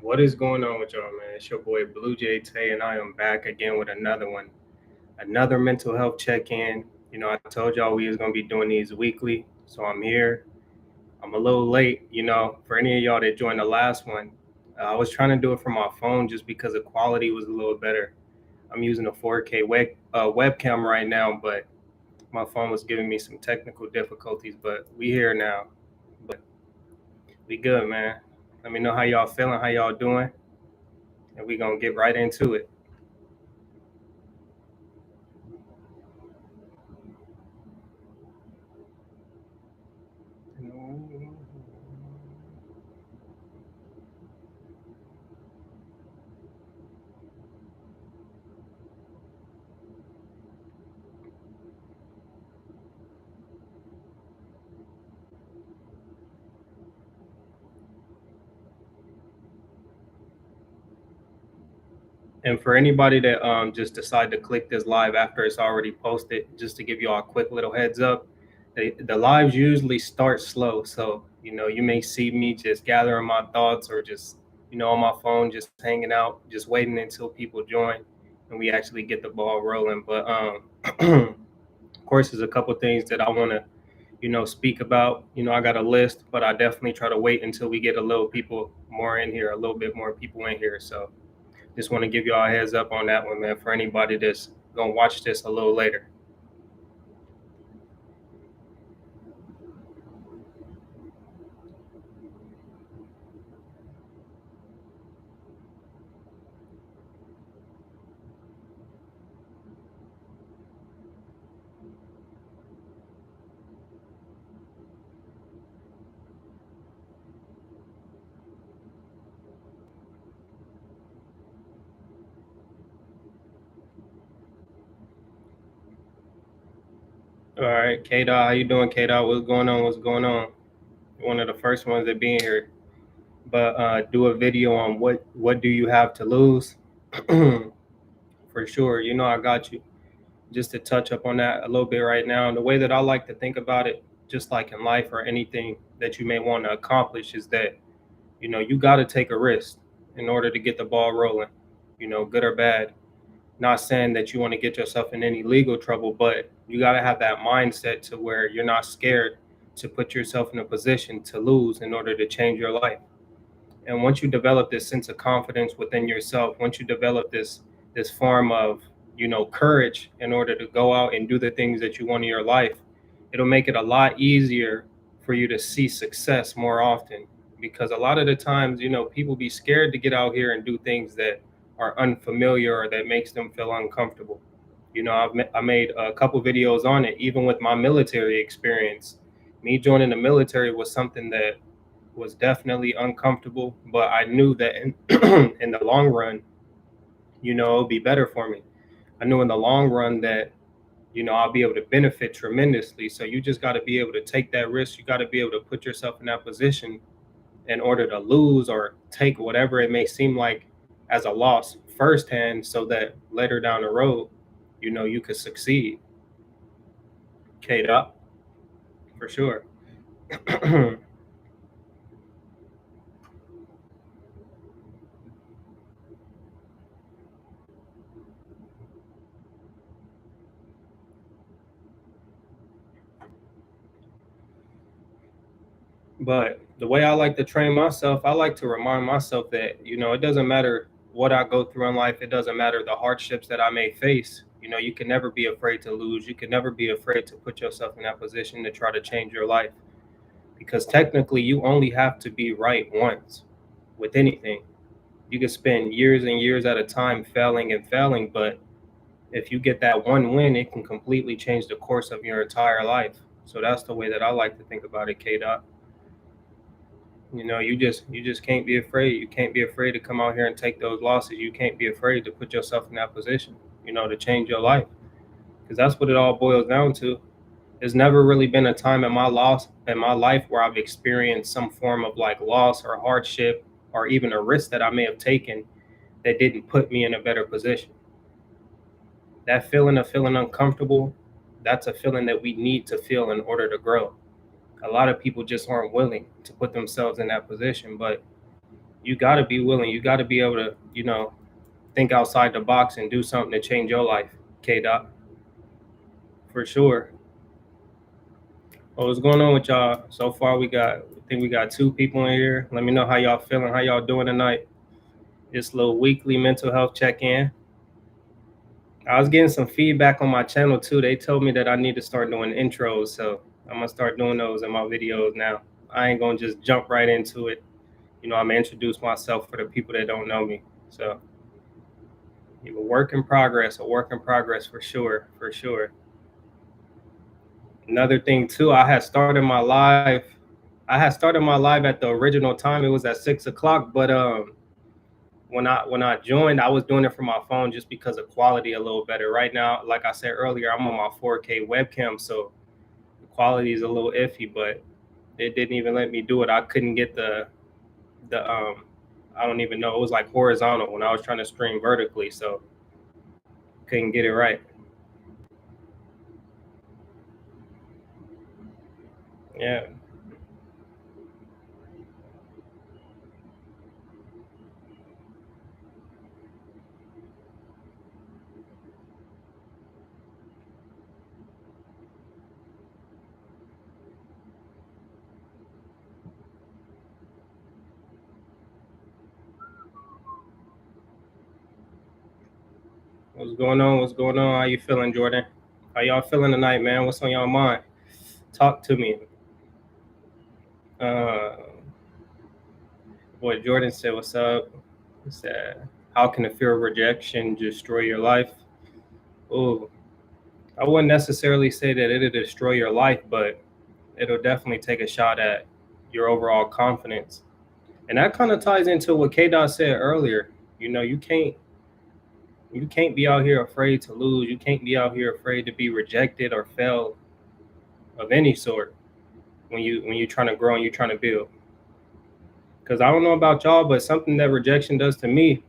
What is going on with y'all, man? It's your boy Blue Jay Tay, and I am back again with another one, another mental health check-in. I told y'all we was gonna be doing these weekly, so I'm here. I'm a little late, for any of y'all that joined the last one. I was trying to do it from my phone just because the quality was a little better. I'm using a 4K webcam right now, but my phone was giving me some technical difficulties. But we here now. But we good, man. Let me know how y'all feeling, how y'all doing, and we gonna get right into it. And for anybody that just decide to click this live after it's already posted, just to give you all a quick little heads up, the lives usually start slow. So, you may see me just gathering my thoughts or just, on my phone, just hanging out, just waiting until people join and we actually get the ball rolling. But of course, there's a couple things that I want to, speak about. I got a list, but I definitely try to wait until we get a little people more in here, a little bit more people in here. So, just want to give y'all a heads up on that one, man, for anybody that's gonna watch this a little later. All right, K Dot, how you doing, K Dot? What's going on? What's going on? One of the first ones that be in here. But do a video on what do you have to lose? For sure. I got you. Just to touch up on that a little bit right now. And the way that I like to think about it, just like in life or anything that you may want to accomplish, is that you got to take a risk in order to get the ball rolling. Good or bad. Not saying that you want to get yourself in any legal trouble, but you got to have that mindset to where you're not scared to put yourself in a position to lose in order to change your life. And once you develop this sense of confidence within yourself, once you develop this form of courage in order to go out and do the things that you want in your life, it'll make it a lot easier for you to see success more often. Because a lot of the times, people be scared to get out here and do things that are unfamiliar or that makes them feel uncomfortable. I made a couple videos on it. Even with my military experience, me joining the military was something that was definitely uncomfortable, but I knew that in, in the long run, it'll be better for me. I knew in the long run that, I'll be able to benefit tremendously. So you just got to be able to take that risk. You got to be able to put yourself in that position in order to lose or take whatever it may seem like as a loss firsthand so that later down the road, you could succeed. K Dot, for sure. But the way I like to train myself, I like to remind myself that, it doesn't matter what I go through in life, it doesn't matter the hardships that I may face. You can never be afraid to lose. You can never be afraid to put yourself in that position to try to change your life. Because technically, you only have to be right once with anything. You can spend years and years at a time failing and failing, but if you get that one win, it can completely change the course of your entire life. So that's the way that I like to think about it, K Dot. You just can't be afraid. You can't be afraid to come out here and take those losses. You can't be afraid to put yourself in that position, to change your life. Because that's what it all boils down to. There's never really been a time in my life where I've experienced some form of like loss or hardship or even a risk that I may have taken that didn't put me in a better position. That feeling of feeling uncomfortable, that's a feeling that we need to feel in order to grow. A lot of people just aren't willing to put themselves in that position, but you got to be willing. You got to be able to, think outside the box and do something to change your life, K Dot, for sure. What's going on with y'all? So far, I think we got 2 people in here. Let me know how y'all feeling, how y'all doing tonight. This little weekly mental health check-in. I was getting some feedback on my channel too. They told me that I need to start doing intros, so I'm gonna start doing those in my videos now. I ain't gonna just jump right into it. I'm gonna introduce myself for the people that don't know me. So, a work in progress, for sure, for sure. Another thing too, I had started my live. At the original time. It was at 6 o'clock, but when I joined, I was doing it from my phone just because of quality a little better. Right now, like I said earlier, I'm on my 4K webcam, so the quality is a little iffy. But it didn't even let me do it. I couldn't get the I don't even know. It was like horizontal when I was trying to stream vertically, so couldn't get it right. Yeah. What's going on? What's going on? How you feeling, Jordan? How y'all feeling tonight, man? What's on y'all mind? Talk to me. Uh, Boy, Jordan said, "What's up?" He said, "How can the fear of rejection destroy your life?" Oh, I wouldn't necessarily say that it'll destroy your life, but it'll definitely take a shot at your overall confidence. And that kind of ties into what K Dot said earlier. You can't be out here afraid to lose. You can't be out here afraid to be rejected or fail of any sort when you're trying to grow and you're trying to build. Because I don't know about y'all, but something that rejection does to me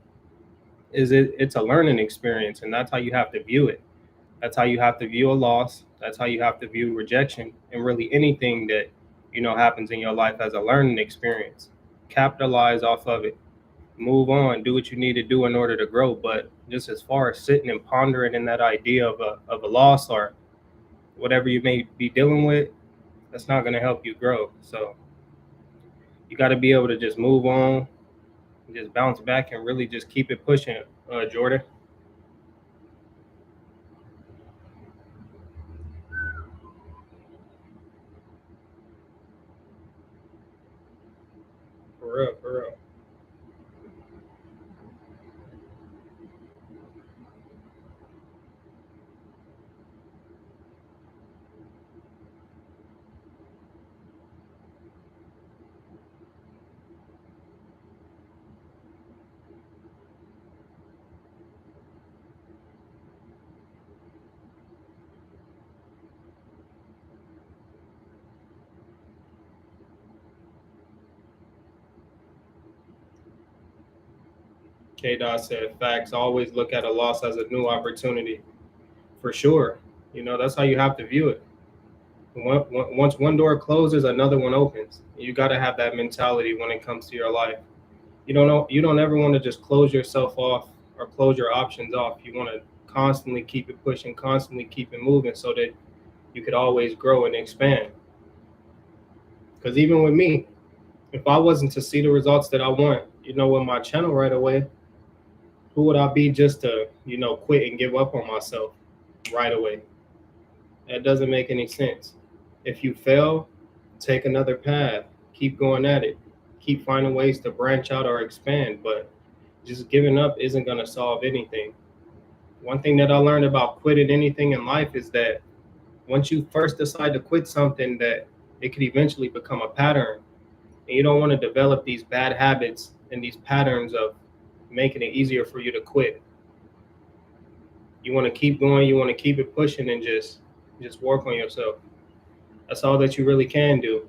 is it's a learning experience, and that's how you have to view it. That's how you have to view a loss. That's how you have to view rejection, and really anything that happens in your life as a learning experience. Capitalize off of it. Move on. Do what you need to do in order to grow. But just as far as sitting and pondering in that idea of a loss or whatever you may be dealing with, that's not going to help you grow. So you got to be able to just move on, just bounce back, and really just keep it pushing, Jordan. For real, for real. K Dot said, facts. Always look at a loss as a new opportunity. For sure. That's how you have to view it. Once one door closes, another one opens. You got to have that mentality when it comes to your life. You don't ever want to just close yourself off or close your options off. You want to constantly keep it pushing, constantly keep it moving so that you could always grow and expand. Because even with me, if I wasn't to see the results that I want, with my channel right away, who would I be just to, quit and give up on myself right away? That doesn't make any sense. If you fail, take another path. Keep going at it. Keep finding ways to branch out or expand, but just giving up isn't going to solve anything. One thing that I learned about quitting anything in life is that once you first decide to quit something, that it could eventually become a pattern. And you don't want to develop these bad habits and these patterns of making it easier for you to quit. You want to keep going, you want to keep it pushing, and just work on yourself. That's all that you really can do.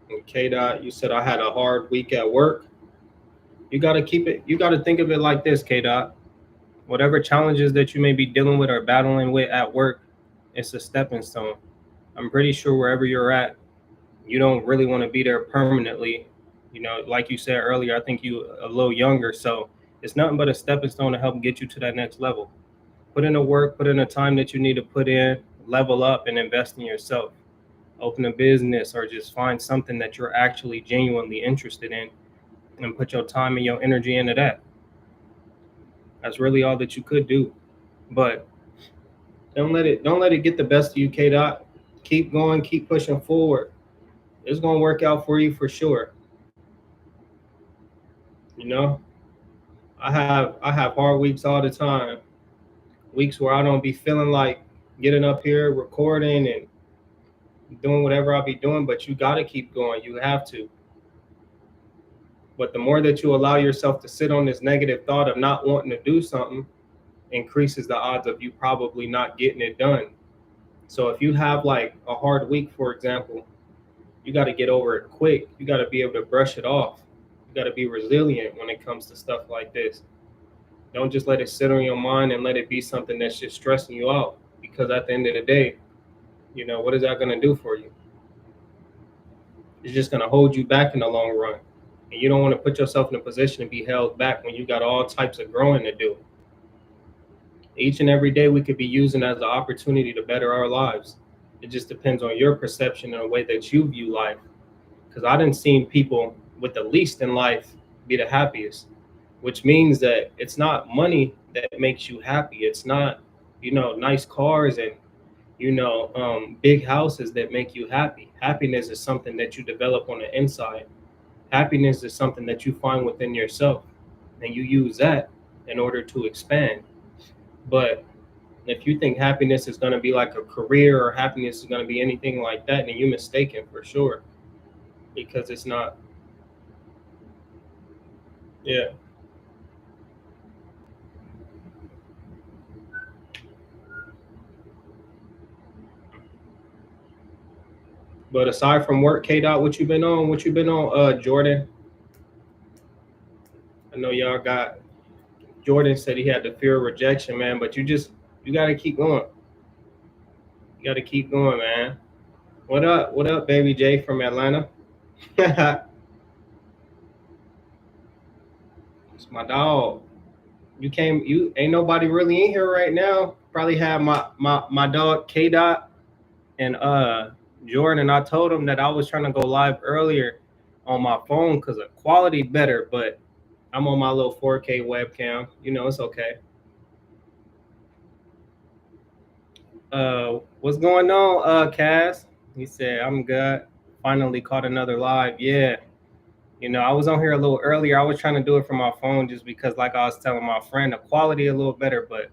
And K Dot, you said I had a hard week at work. You got to keep it, you got to think of it like this, K Dot. Whatever challenges that you may be dealing with or battling with at work, it's a stepping stone. I'm pretty sure wherever you're at, you don't really want to be there permanently. You know, like you said earlier, I think you a little younger, so it's nothing but a stepping stone to help get you to that next level. Put in the work, put in the time that you need to put in, level up and invest in yourself. Open a business or just find something that you're actually genuinely interested in and put your time and your energy into that. That's really all that you could do. But don't let it get the best of you, K Dot. Keep going, keep pushing forward. It's gonna work out for you for sure. You know, I have hard weeks all the time. Weeks where I don't be feeling like getting up here, recording and doing whatever I'll be doing, but you gotta keep going. You have to. But the more that you allow yourself to sit on this negative thought of not wanting to do something, increases the odds of you probably not getting it done. So if you have like a hard week, for example, you got to get over it quick. You got to be able to brush it off. You got to be resilient when it comes to stuff like this. Don't just let it sit on your mind and let it be something that's just stressing you out. Because at the end of the day, what is that going to do for you? It's just going to hold you back in the long run. And you don't want to put yourself in a position to be held back when you got all types of growing to do. Each and every day we could be using as an opportunity to better our lives. It just depends on your perception and the way that you view life. Because I didn't see people with the least in life be the happiest, which means that it's not money that makes you happy. It's not, nice cars and, big houses that make you happy. Happiness is something that you develop on the inside. Happiness is something that you find within yourself, and you use that in order to expand. But if you think happiness is going to be like a career or happiness is going to be anything like that, then you're mistaken for sure, because it's not. Yeah. But aside from work, K Dot, what you been on? What you been on, Jordan? I know y'all got. Jordan said he had the fear of rejection, man. But you got to keep going. You got to keep going, man. What up? What up, baby J from Atlanta? It's my dog. You came. You ain't nobody really in here right now. Probably have my dog K Dot and Jordan. I told him that I was trying to go live earlier on my phone because the quality better, but I'm on my little 4K webcam. It's okay. What's going on, Cass? He said, I'm good. Finally caught another live. Yeah. I was on here a little earlier. I was trying to do it from my phone just because, like I was telling my friend, the quality a little better. But,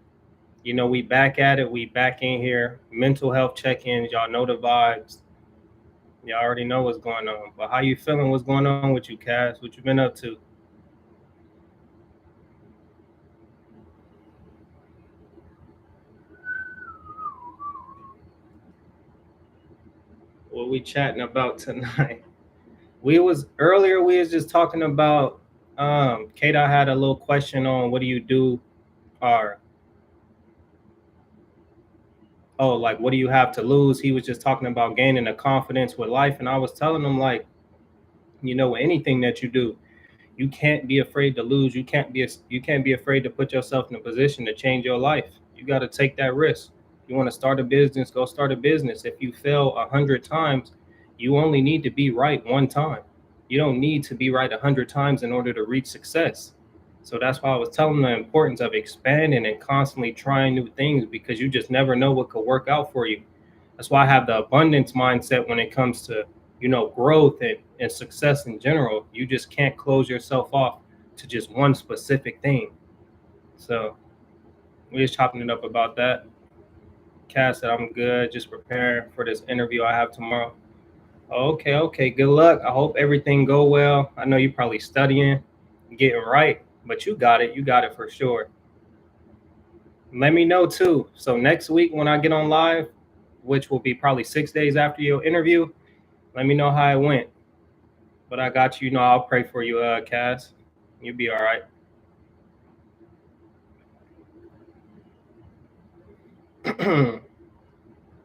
we back at it. We back in here. Mental health check-ins. Y'all know the vibes. Y'all already know what's going on. But how you feeling? What's going on with you, Cass? What you been up to? What we chatting about tonight? We was earlier. We was just talking about. Kate, I had a little question on what do you do, or like what do you have to lose? He was just talking about gaining a confidence with life, and I was telling him like, anything that you do, you can't be afraid to lose. You can't be afraid to put yourself in a position to change your life. You got to take that risk. You want to start a business, go start a business. If you fail 100 times, you only need to be right one time. You don't need to be right 100 times in order to reach success. So that's why I was telling the importance of expanding and constantly trying new things, because you just never know what could work out for you. That's why I have the abundance mindset when it comes to, growth and success in general. You just can't close yourself off to just one specific thing. So we just chopping it up about that. Cass said, I'm good, just preparing for this interview I have tomorrow. Okay, okay. Good luck. I hope everything go well. I know you're probably studying, getting right. But you got it. You got it for sure. Let me know too. So next week when I get on live, which will be probably 6 days after your interview, let me know how it went. But I got you. You know, I'll pray for you, Cass. You'll be all right.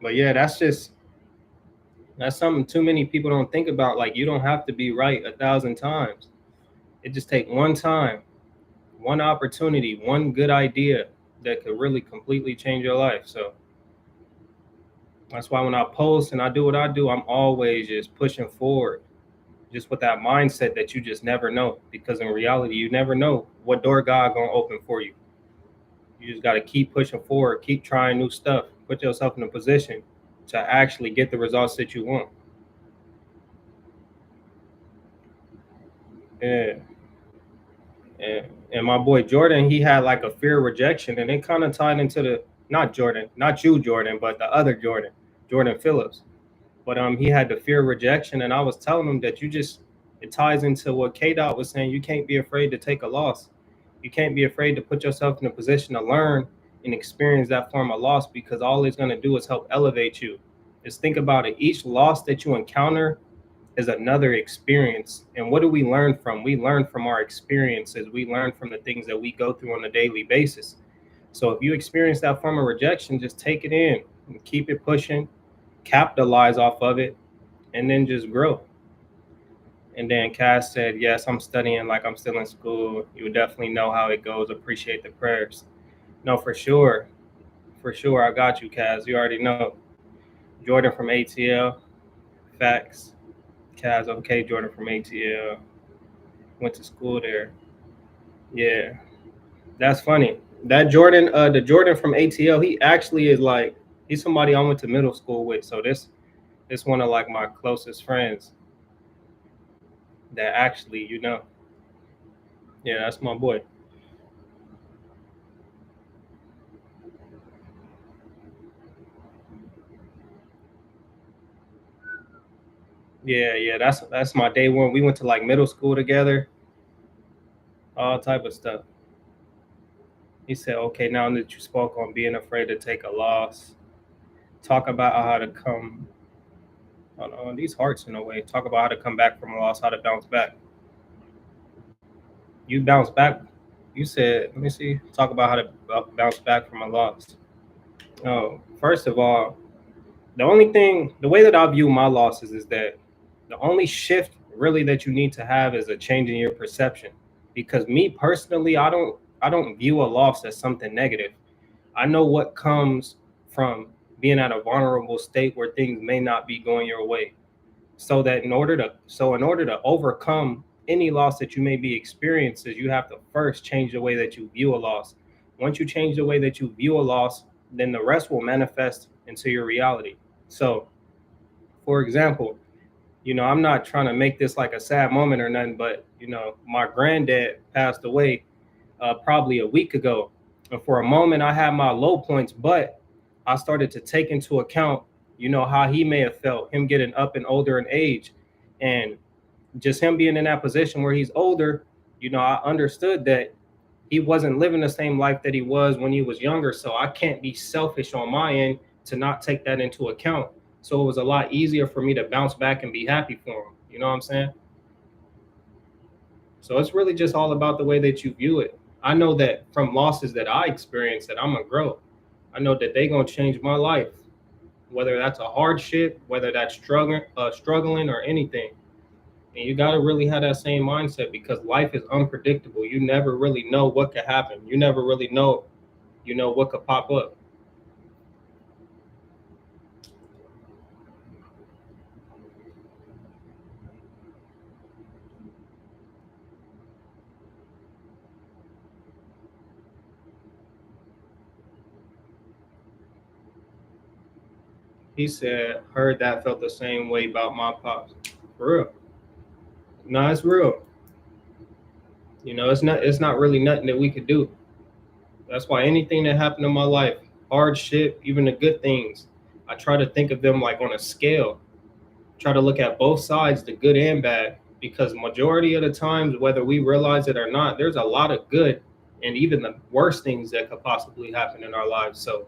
But yeah, that's something too many people don't think about. Like, you don't have to be right 1,000 times. It just take one time, one opportunity, one good idea that could really completely change your life. So that's why when I post and I do what I do, I'm always just pushing forward, just with that mindset that you just never know. Because in reality, you never know what door God gonna open for you. You just gotta keep pushing forward, keep trying new stuff, put yourself in a position to actually get the results that you want. Yeah. And my boy Jordan, he had like a fear of rejection, and it kind of tied into the not Jordan, not you Jordan, but the other Jordan, Jordan Phillips. But he had the fear of rejection, and I was telling him that it ties into what K Dot was saying. You can't be afraid to take a loss. You can't be afraid to put yourself in a position to learn and experience that form of loss, because all it's going to do is help elevate you. Just think about it. Each loss that you encounter is another experience. And what do we learn from? We learn from our experiences. We learn from the things that we go through on a daily basis. So if you experience that form of rejection, just take it in and keep it pushing, capitalize off of it, and then just grow. And then Cass said, yes, I'm studying like I'm still in school. You would definitely know how it goes. Appreciate the prayers. No, for sure. For sure. I got you, Cass. You already know. Jordan from ATL. Facts. Cass, okay, Jordan from ATL. Went to school there. Yeah. That's funny. That Jordan, the Jordan from ATL, he actually is like, he's somebody I went to middle school with. So this one of like my closest friends that actually, yeah, that's my boy. Yeah, that's my day one. We went to like middle school together, all type of stuff. He said, okay, now that you spoke on being afraid to take a loss, talk about how to come on these hearts in a way. Talk about how to come back from a loss, how to bounce back. You bounce back. You said, let me see. Talk about how to bounce back from a loss. Oh, first of all, the way that I view my losses is that the only shift really that you need to have is a change in your perception. Because me personally, I don't view a loss as something negative. I know what comes from being at a vulnerable state where things may not be going your way. In order to overcome any loss that you may be experiencing, you have to first change the way that you view a loss. Once you change the way that you view a loss, then the rest will manifest into your reality. So, for example, I'm not trying to make this like a sad moment or nothing, but my granddad passed away probably a week ago. And for a moment, I had my low points, but I started to take into account, how he may have felt, him getting up and older in age, and just him being in that position where he's older. I understood that he wasn't living the same life that he was when he was younger. So I can't be selfish on my end to not take that into account. So it was a lot easier for me to bounce back and be happy for him. You know what I'm saying? So it's really just all about the way that you view it. I know that from losses that I experienced that I'm gonna grow. I know that they gonna change my life, whether that's a hardship, whether that's struggling or anything. And you gotta really have that same mindset because life is unpredictable. You never really know what could happen. You never really know, what could pop up. He said, heard that, felt the same way about my pops. For real. No, it's real. It's not really nothing that we could do. That's why anything that happened in my life, hardship, even the good things, I try to think of them like on a scale. Try to look at both sides, the good and bad. because majority of the times, whether we realize it or not, there's a lot of good and even the worst things that could possibly happen in our lives. So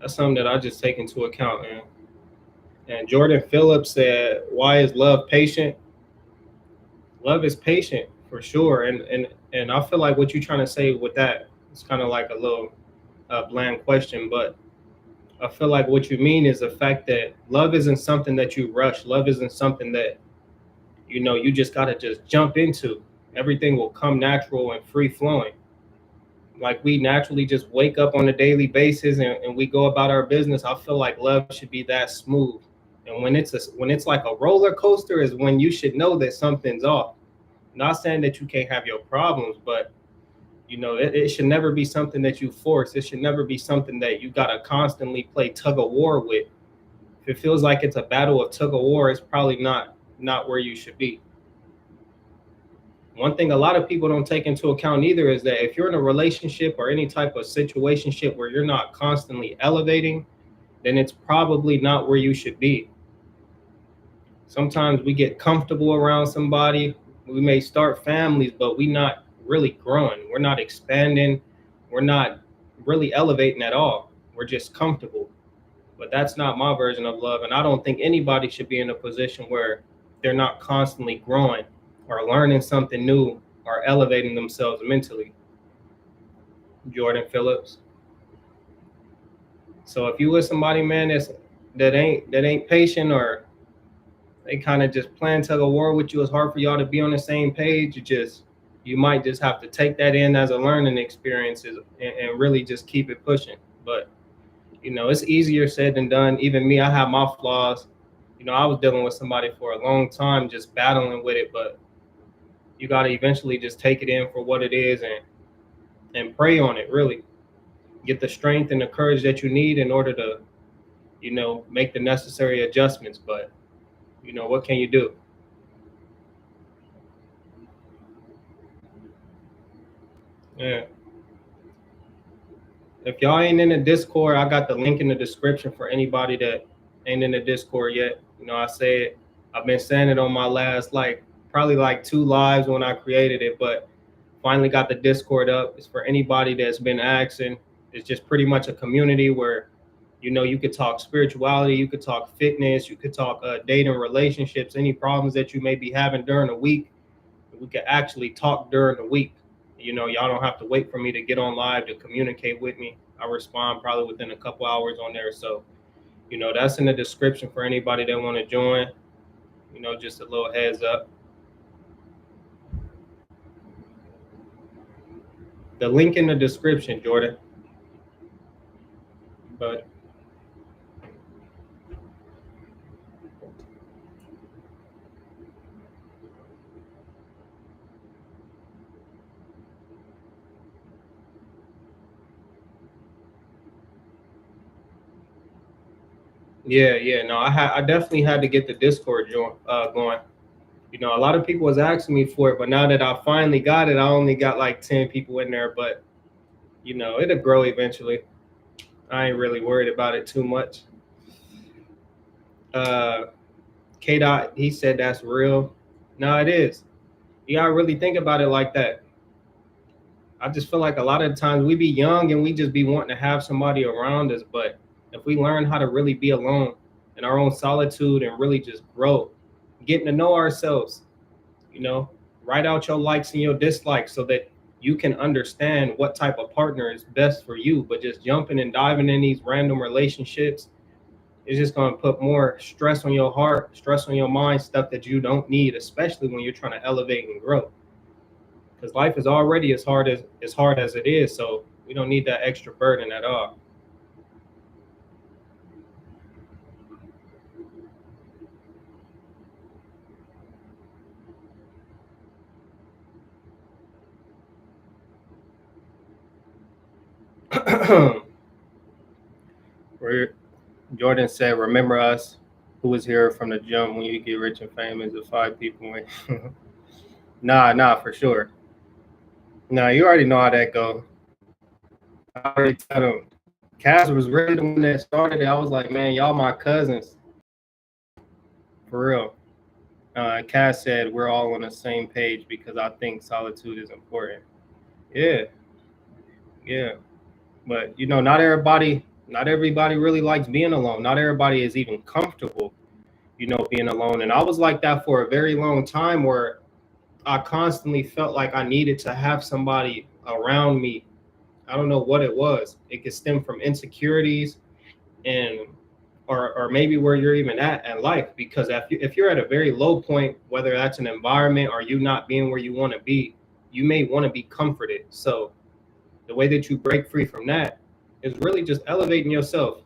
that's something that I just take into account, man. And Jordan Phillips said, "Why is love patient?" Love is patient for sure, and I feel like what you're trying to say with that, it's kind of like a little bland question, but I feel like what you mean is the fact that love isn't something that you rush. Love isn't something that you just gotta just jump into. Everything will come natural and free flowing. Like we naturally just wake up on a daily basis and we go about our business. I feel like love should be that smooth. And when it's like a roller coaster is when you should know that something's off. Not saying that you can't have your problems, but it should never be something that you force. It should never be something that you gotta constantly play tug of war with. If it feels like it's a battle of tug of war, it's probably not where you should be. One thing a lot of people don't take into account either is that if you're in a relationship or any type of situationship where you're not constantly elevating, then it's probably not where you should be. Sometimes we get comfortable around somebody. We may start families, but we're not really growing. We're not expanding. We're not really elevating at all. We're just comfortable. But that's not my version of love. And I don't think anybody should be in a position where they're not constantly growing or learning something new or elevating themselves mentally. Jordan Phillips. So if you with somebody, man, that ain't patient, or they kind of just playing tug of war with you, it's hard for y'all to be on the same page. You might just have to take that in as a learning experience and really just keep it pushing. But it's easier said than done. Even me, I have my flaws. I was dealing with somebody for a long time, just battling with it, but you got to eventually just take it in for what it is and pray on it, really. Get the strength and the courage that you need in order to, make the necessary adjustments. But, what can you do? Yeah. If y'all ain't in the Discord, I got the link in the description for anybody that ain't in the Discord yet. I say it. I've been saying it on my last probably like 2 lives when I created it, but finally got the Discord up. It's for anybody that's been asking. It's just pretty much a community where you could talk spirituality, you could talk fitness, you could talk dating, relationships, any problems that you may be having during the week. We could actually talk during the week. Y'all don't have to wait for me to get on live to communicate with me. I respond probably within a couple hours on there. So, that's in the description for anybody that want to join. Just a little heads up. The link in the description, Jordan. But yeah. No, I definitely had to get the Discord going. A lot of people was asking me for it, but now that I finally got it, I only got like 10 people in there. But it'll grow eventually. I ain't really worried about it too much. K Dot, he said that's real. No, it is. You gotta really think about it like that. I just feel like a lot of times we be young and we just be wanting to have somebody around us, but if we learn how to really be alone in our own solitude and really just grow, getting to know ourselves, you know, write out your likes and your dislikes so that you can understand what type of partner is best for you. But just jumping and diving in these random relationships is just going to put more stress on your heart, stress on your mind, stuff that you don't need, especially when you're trying to elevate and grow. Because life is already as hard as it is, so we don't need that extra burden at all. Where Jordan said, "Remember us, who was here from the jump. When you get rich and famous, the 5 people." Nah, for sure. Nah, you already know how that go. I already tell them. Cass was really the one that started it. I was like, man, y'all my cousins, for real. Cass said we're all on the same page because I think solitude is important. Yeah, yeah. But not everybody really likes being alone. Not everybody is even comfortable, being alone. And I was like that for a very long time where I constantly felt like I needed to have somebody around me. I don't know what it was. It could stem from insecurities and or maybe where you're even at in life. Because if you're at a very low point, whether that's an environment or you not being where you want to be, you may want to be comforted. So the way that you break free from that is really just elevating yourself,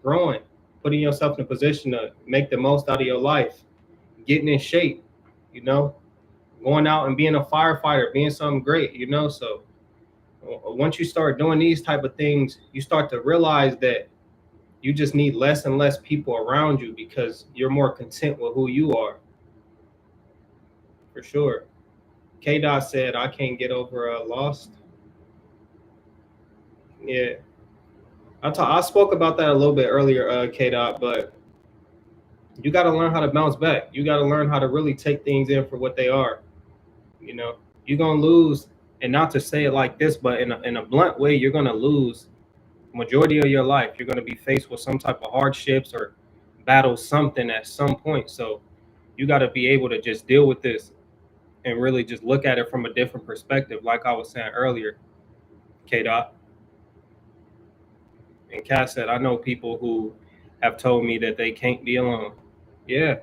growing, putting yourself in a position to make the most out of your life, getting in shape, you know, going out and being a firefighter, being something great. So once you start doing these type of things, you start to realize that you just need less and less people around you because you're more content with who you are, for sure. K Dot said, I can't get over lost. Yeah. I spoke about that a little bit earlier, K Dot, but you got to learn how to bounce back. You got to learn how to really take things in for what they are. You know, you're going to lose, and not to say it like this, but in a blunt way, you're going to lose majority of your life. You're going to be faced with some type of hardships or battle something at some point. So you got to be able to just deal with this and really just look at it from a different perspective, like I was saying earlier, K Dot. And Cass said, I know people who have told me that they can't be alone. Yeah.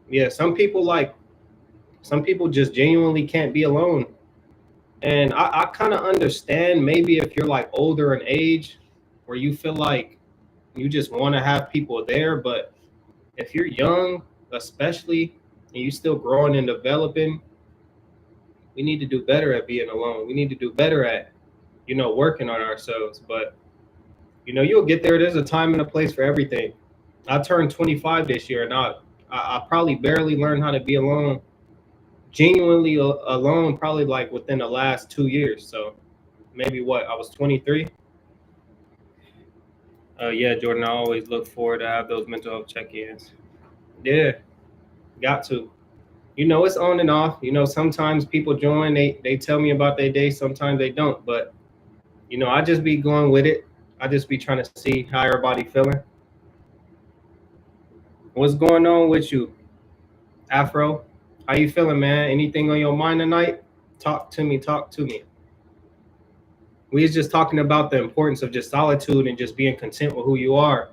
Yeah. Some people just genuinely can't be alone. And I kind of understand maybe if you're like older in age where you feel like you just want to have people there. But if you're young, especially, and you still growing and developing, we need to do better at being alone. We need to do better at, working on ourselves. But, you'll get there. There's a time and a place for everything. I turned 25 this year, and I probably barely learned how to be alone, genuinely alone, probably like within the last 2 years. So maybe I was 23. Yeah, Jordan, I always look forward to have those mental health check-ins. Yeah, got to. It's on and off. Sometimes people join, they tell me about their day, sometimes they don't. But, I just be going with it. I just be trying to see how everybody feeling. What's going on with you, Afro? How you feeling, man? Anything on your mind tonight? Talk to me. We was just talking about the importance of just solitude and just being content with who you are.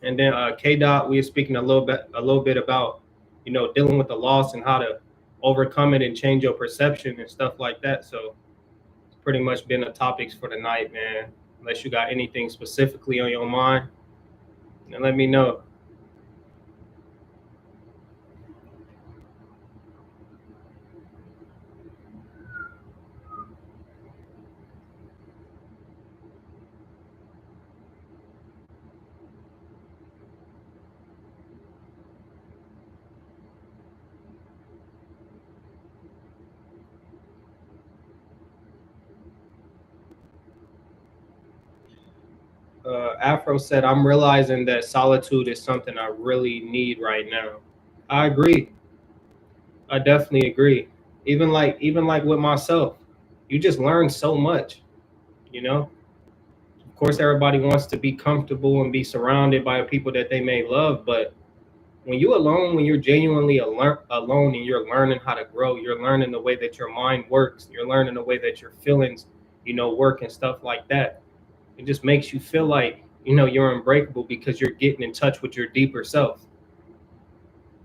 And then K Dot, we were speaking a little bit about, dealing with the loss and how to overcome it and change your perception and stuff like that. So it's pretty much been the topics for the night, man. Unless you got anything specifically on your mind, then let me know. Afro said, I'm realizing that solitude is something I really need right now. I agree. I definitely agree. Even like with myself, you just learn so much, you know? Of course, everybody wants to be comfortable and be surrounded by people that they may love, but when you alone, when you're genuinely alone and you're learning how to grow, you're learning the way that your mind works, you're learning the way that your feelings, work and stuff like that. It just makes you feel like, you're unbreakable because you're getting in touch with your deeper self.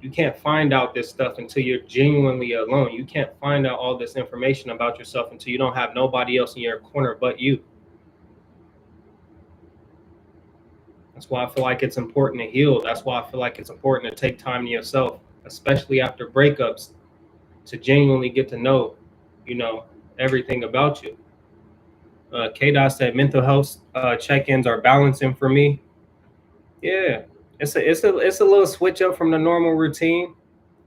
You can't find out this stuff until you're genuinely alone. You can't find out all this information about yourself until you don't have nobody else in your corner but you. That's why I feel like it's important to heal. That's why I feel like it's important to take time to yourself, especially after breakups, to genuinely get to know, everything about you. K Dot said mental health check-ins are balancing for me. Yeah, it's a little switch up from the normal routine.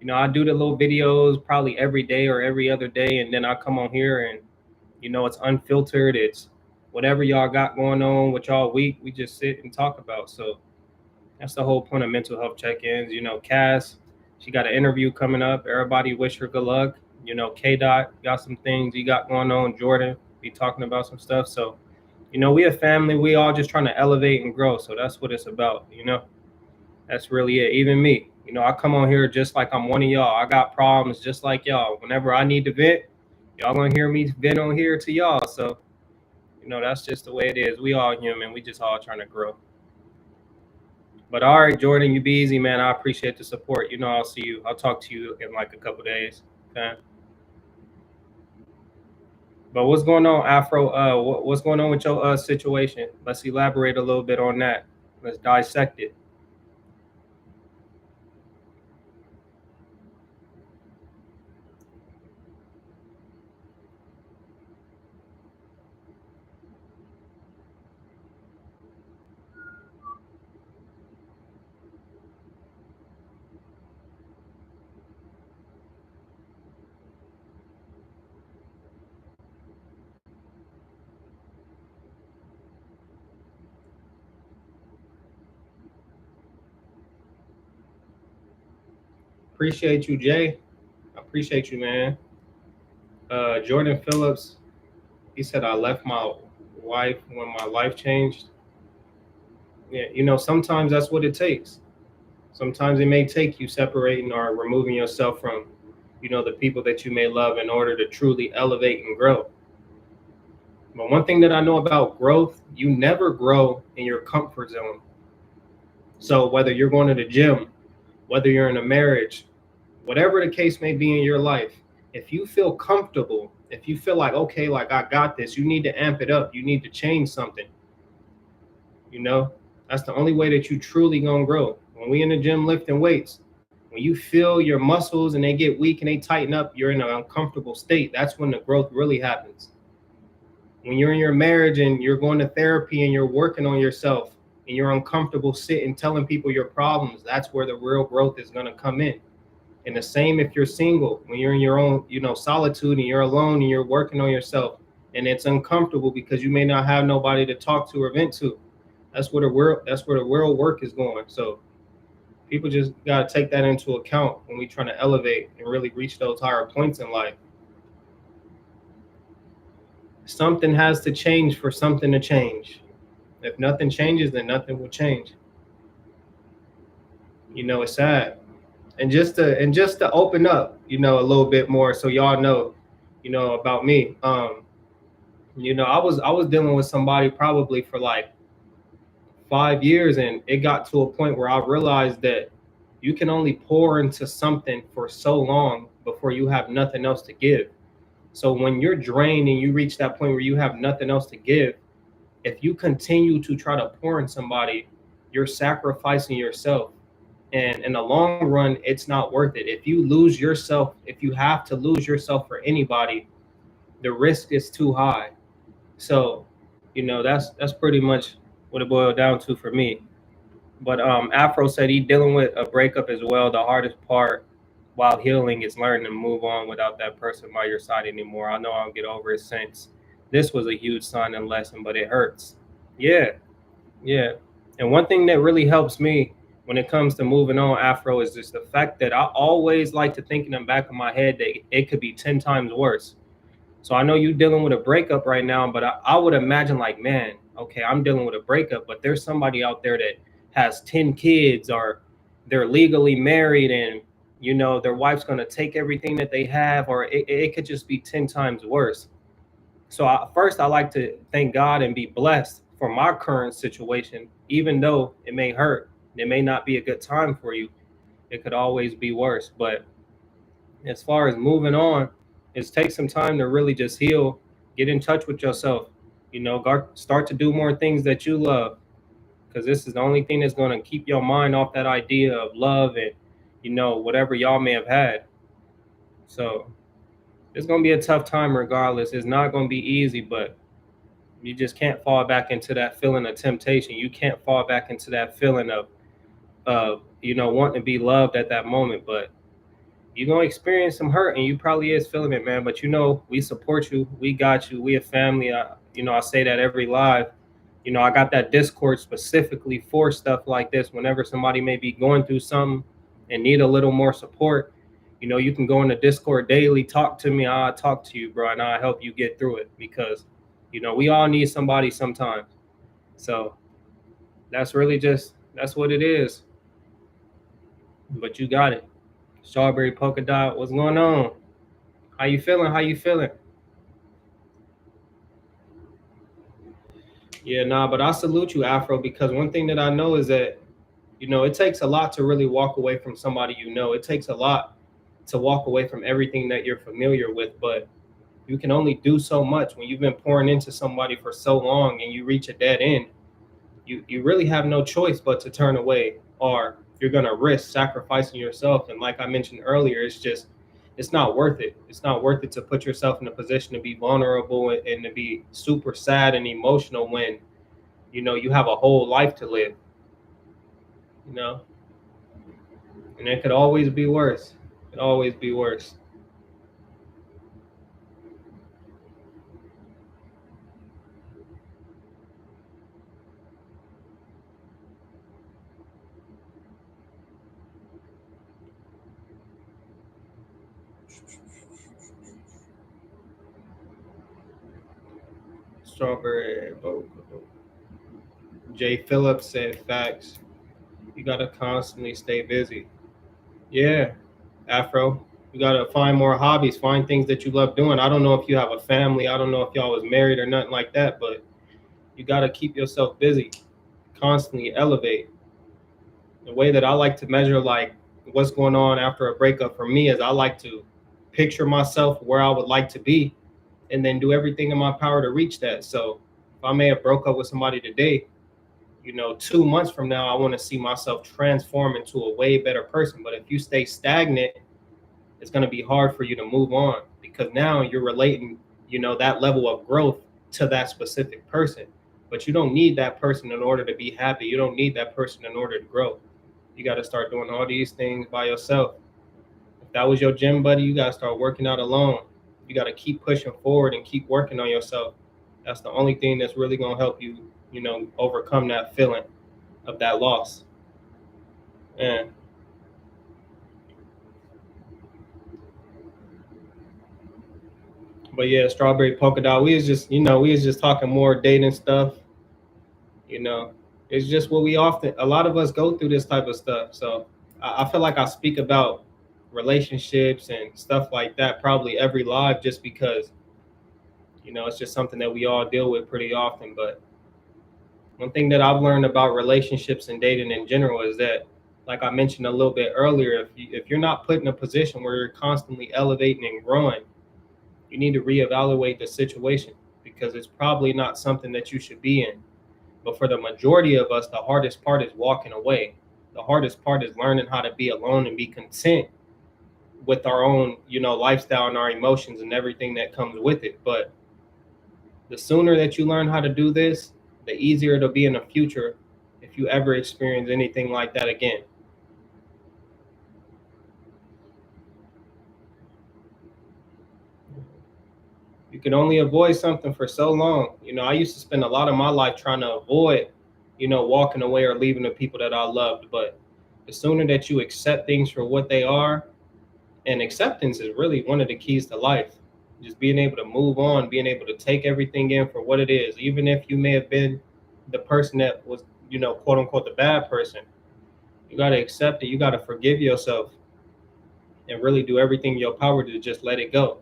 I do the little videos probably every day or every other day, and then I come on here and it's unfiltered. It's whatever y'all got going on with y'all week, we just sit and talk about. So that's the whole point of mental health check-ins. Cass, She got an interview coming up. Everybody wish her good luck. You know, K Dot got some things he got going on. Jordan be talking about some stuff. So, you know, we a family. We all just trying to elevate and grow. So that's what it's about. You know, that's really it. Even me, you know, I come on here just like I'm one of y'all. I got problems just like y'all. Whenever I need to vent, y'all gonna hear me vent on here to y'all. So, you know, that's just the way it is. We all human. We just all trying to grow. But all right, Jordan, you be easy, man. I appreciate the support. You know, I'll see you. I'll talk to you in like a couple days. Okay. But what's going on, Afro? What's going on with your situation? Let's elaborate a little bit on that. Let's dissect it. Appreciate you, Jay. I appreciate you, man. Jordan Phillips, he said I left my wife when my life changed. Yeah, you know, sometimes that's what it takes. Sometimes it may take you separating or removing yourself from, you know, the people that you may love in order to truly elevate and grow. But one thing that I know about growth, you never grow in your comfort zone. So whether you're going to the gym, whether you're in a marriage, whatever the case may be in your life, if you feel comfortable, if you feel like, okay, like I got this, you need to amp it up. You need to change something. You know, that's the only way that you truly gonna grow. When we in the gym lifting weights, when you feel your muscles and they get weak and they tighten up, you're in an uncomfortable state. That's when the growth really happens. When you're in your marriage and you're going to therapy and you're working on yourself and you're uncomfortable sitting telling people your problems, that's where the real growth is going to come in. And the same if you're single, when you're in your own, you know, solitude and you're alone and you're working on yourself and it's uncomfortable because you may not have nobody to talk to or vent to. That's where the real work is going. So people just got to take that into account when we trying to elevate and really reach those higher points in life. Something has to change for something to change. If nothing changes, then nothing will change. You know, it's sad. And just to open up, you know, a little bit more so y'all know, you know, about me. You know, I was dealing with somebody probably for like 5 years, and it got to a point where I realized that you can only pour into something for so long before you have nothing else to give. So when you're drained and you reach that point where you have nothing else to give, if you continue to try to pour in somebody, you're sacrificing yourself. And in the long run, it's not worth it. If you lose yourself, if you have to lose yourself for anybody, the risk is too high. So, you know, that's pretty much what it boiled down to for me. But Afro said he dealing with a breakup as well. The hardest part while healing is learning to move on without that person by your side anymore. I know I'll get over it since this was a huge sign and lesson, but it hurts. Yeah, yeah. And one thing that really helps me when it comes to moving on, Afro, is just the fact that I always like to think in the back of my head that it could be 10 times worse. So I know you're dealing with a breakup right now, but I would imagine like, man, okay, I'm dealing with a breakup, but there's somebody out there that has 10 kids or they're legally married and, you know, their wife's going to take everything that they have, or it could just be 10 times worse. So first, I like to thank God and be blessed for my current situation, even though it may hurt. It may not be a good time for you. It could always be worse. But as far as moving on, is take some time to really just heal, get in touch with yourself, you know, start to do more things that you love, because this is the only thing that's going to keep your mind off that idea of love and, you know, whatever y'all may have had. So it's going to be a tough time regardless. It's not going to be easy, but you just can't fall back into that feeling of temptation. You can't fall back into that feeling of you know, wanting to be loved at that moment. But you're gonna experience some hurt, and you probably is feeling it, man. But you know, we support you. We got you. We a family. You know, I say that every live. You know, I got that Discord specifically for stuff like this. Whenever somebody may be going through something, and need a little more support, you can go in the Discord daily, talk to me. I'll talk to you, bro, and I'll help you get through it because, we all need somebody sometimes. So that's what it is. But you got it. Strawberry polka dot, what's going on? How you feeling? How you feeling? Yeah, nah, but I salute you, Afro, because one thing that I know is that, it takes a lot to really walk away from somebody. It takes a lot to walk away from everything that you're familiar with, but you can only do so much when you've been pouring into somebody for so long and you reach a dead end. You really have no choice but to turn away, or you're going to risk sacrificing yourself. And like I mentioned earlier, it's not worth it. It's not worth it to put yourself in a position to be vulnerable and to be super sad and emotional when, you have a whole life to live, you know, and it could always be worse. It could always be worse. Strawberry. Jay Phillips said facts. You got to constantly stay busy. Yeah, Afro. You got to find more hobbies, find things that you love doing. I don't know if you have a family. I don't know if y'all was married or nothing like that, but you got to keep yourself busy, constantly elevate. The way that I like to measure like what's going on after a breakup for me is I like to picture myself where I would like to be and then do everything in my power to reach that. So if I may have broke up with somebody today, 2 months from now, I want to see myself transform into a way better person. But if you stay stagnant, it's going to be hard for you to move on because now you're relating, that level of growth to that specific person. But you don't need that person in order to be happy. You don't need that person in order to grow. You got to start doing all these things by yourself. If that was your gym buddy, you got to start working out alone. You got to keep pushing forward and keep working on yourself. That's the only thing that's really going to help you, overcome that feeling of that loss. And but yeah, strawberry polka dot. We was just talking more dating stuff. You know, it's just what a lot of us go through this type of stuff. So I feel like I speak about relationships and stuff like that probably every live just because, it's just something that we all deal with pretty often. But one thing that I've learned about relationships and dating in general is that, like I mentioned a little bit earlier, if you're not put in a position where you're constantly elevating and growing, you need to reevaluate the situation because it's probably not something that you should be in. But for the majority of us, the hardest part is walking away. The hardest part is learning how to be alone and be content with our own, lifestyle and our emotions and everything that comes with it. But the sooner that you learn how to do this, the easier it'll be in the future if you ever experience anything like that again. You can only avoid something for so long. I used to spend a lot of my life trying to avoid, walking away or leaving the people that I loved. But the sooner that you accept things for what they are, and acceptance is really one of the keys to life. Just being able to move on, being able to take everything in for what it is, even if you may have been the person that was, quote unquote, the bad person. You got to accept it. You got to forgive yourself and really do everything in your power to just let it go.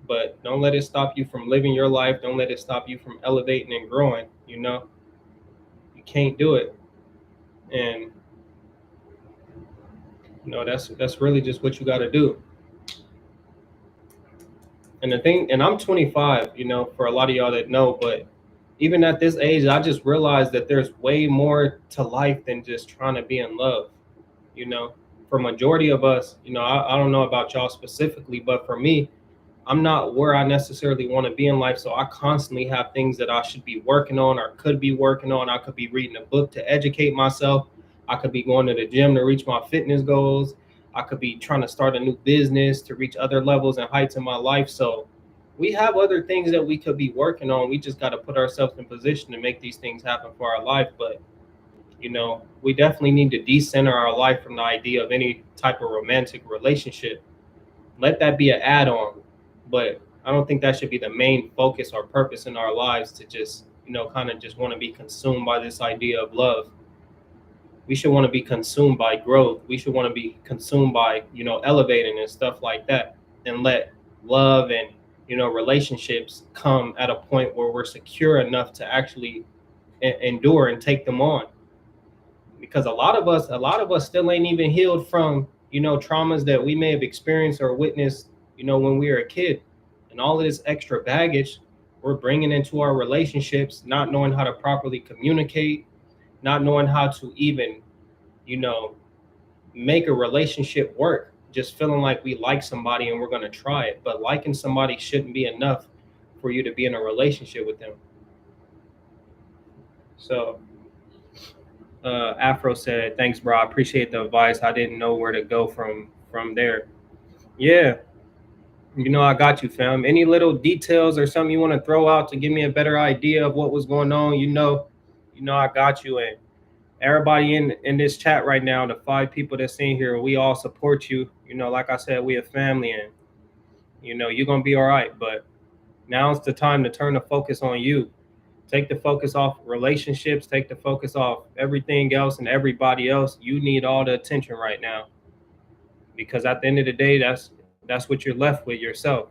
But don't let it stop you from living your life. Don't let it stop you from elevating and growing. You can't do it. And that's really just what you got to do. And I'm 25, for a lot of y'all that know, but even at this age, I just realized that there's way more to life than just trying to be in love. For majority of us, I don't know about y'all specifically, but for me, I'm not where I necessarily want to be in life. So I constantly have things that I should be working on or could be working on. I could be reading a book to educate myself. I could be going to the gym to reach my fitness goals. I could be trying to start a new business to reach other levels and heights in my life. So we have other things that we could be working on. We just got to put ourselves in position to make these things happen for our life. But We definitely need to decenter our life from the idea of any type of romantic relationship. Let that be an add-on, but I don't think that should be the main focus or purpose in our lives, to just kind of just want to be consumed by this idea of love. We should want to be consumed by growth. We should want to be consumed by elevating and stuff like that, and let love and relationships come at a point where we're secure enough to actually endure and take them on. Because a lot of us still ain't even healed from traumas that we may have experienced or witnessed when we were a kid. And all of this extra baggage we're bringing into our relationships, not knowing how to properly communicate, not knowing how to even you know make a relationship work, just feeling like we like somebody and we're going to try it. But liking somebody shouldn't be enough for you to be in a relationship with them. So Afro said, "Thanks, bro. I appreciate the advice. I didn't know where to go from there." Yeah, I got you, fam. Any little details or something you want to throw out to give me a better idea of what was going on? I got you. And everybody in this chat right now, the 5 people that's in here, we all support you. Like I said, we a family, and you're gonna be all right. But now's the time to turn the focus on you. Take the focus off relationships, take the focus off everything else and everybody else. You need all the attention right now, because at the end of the day, that's what you're left with, yourself.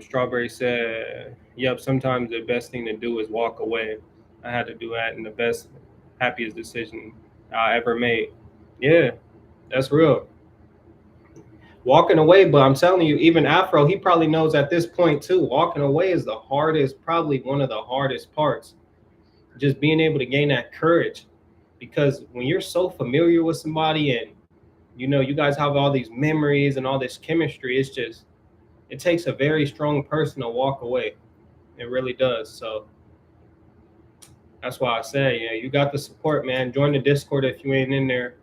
Strawberry said, "Yep, sometimes the best thing to do is walk away. I had to do that, and the best, happiest decision I ever made." Yeah, that's real. Walking away, but I'm telling you, even Afro, he probably knows at this point too. Walking away is the hardest, probably one of the hardest parts. Just being able to gain that courage, because when you're so familiar with somebody, and you guys have all these memories and all this chemistry, it takes a very strong person to walk away. It really does. So that's why I say, yeah, you got the support, man. Join the Discord if you ain't in there.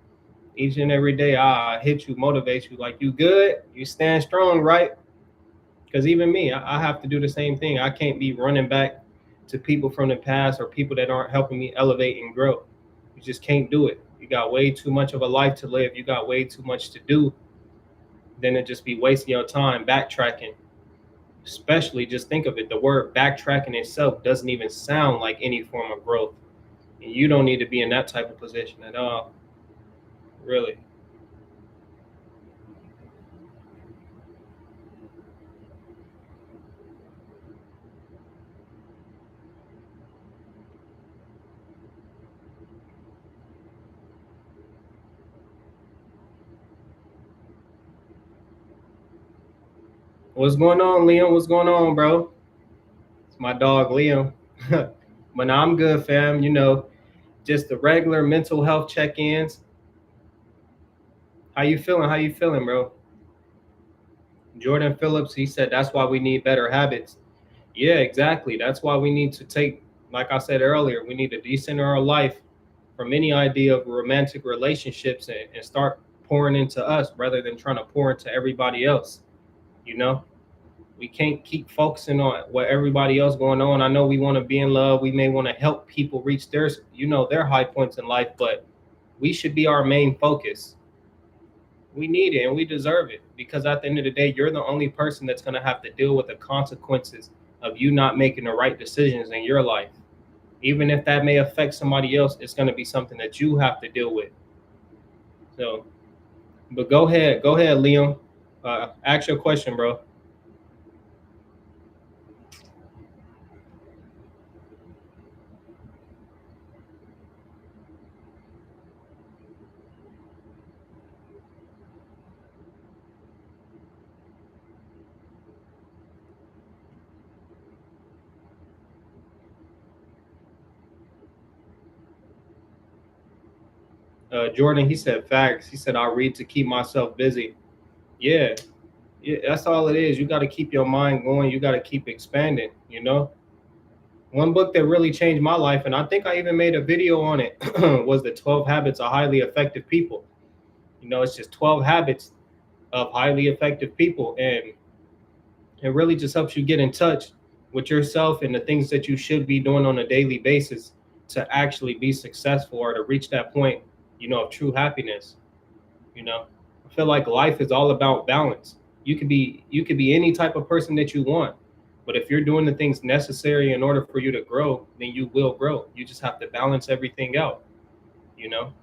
Each and every day, I hit you, motivate you, like, you good, you stand strong, right? Because even me, I have to do the same thing. I can't be running back to people from the past or people that aren't helping me elevate and grow. You just can't do it. You got way too much of a life to live. You got way too much to do. Then it just be wasting your time backtracking. Especially, just think of it, the word backtracking itself doesn't even sound like any form of growth. And you don't need to be in that type of position at all. Really. What's going on, Liam? What's going on, bro? It's my dog, Liam. But I'm good, fam. Just the regular mental health check-ins. How you feeling? How you feeling, bro? Jordan Phillips, he said that's why we need better habits. Yeah, exactly. That's why we need to take, like I said earlier, we need to decenter our life from any idea of romantic relationships, and start pouring into us rather than trying to pour into everybody else. You know, we can't keep focusing on what everybody else going on. I know we want to be in love. We may want to help people reach their high points in life, but we should be our main focus. We need it and we deserve it, because at the end of the day, you're the only person that's going to have to deal with the consequences of you not making the right decisions in your life. Even if that may affect somebody else, it's going to be something that you have to deal with. So, but go ahead, Liam. Ask your question, bro. Jordan, he said facts. He said, "I'll read to keep myself busy." Yeah, yeah, that's all it is. You got to keep your mind going. You got to keep expanding. One book that really changed my life, and I think I even made a video on it, was the 12 Habits of Highly Effective People. It's just 12 habits of highly effective people, and it really just helps you get in touch with yourself and the things that you should be doing on a daily basis to actually be successful or to reach that point, of true happiness. You know, I feel like life is all about balance. You could be any type of person that you want, but if you're doing the things necessary in order for you to grow, then you will grow. You just have to balance everything out. You know,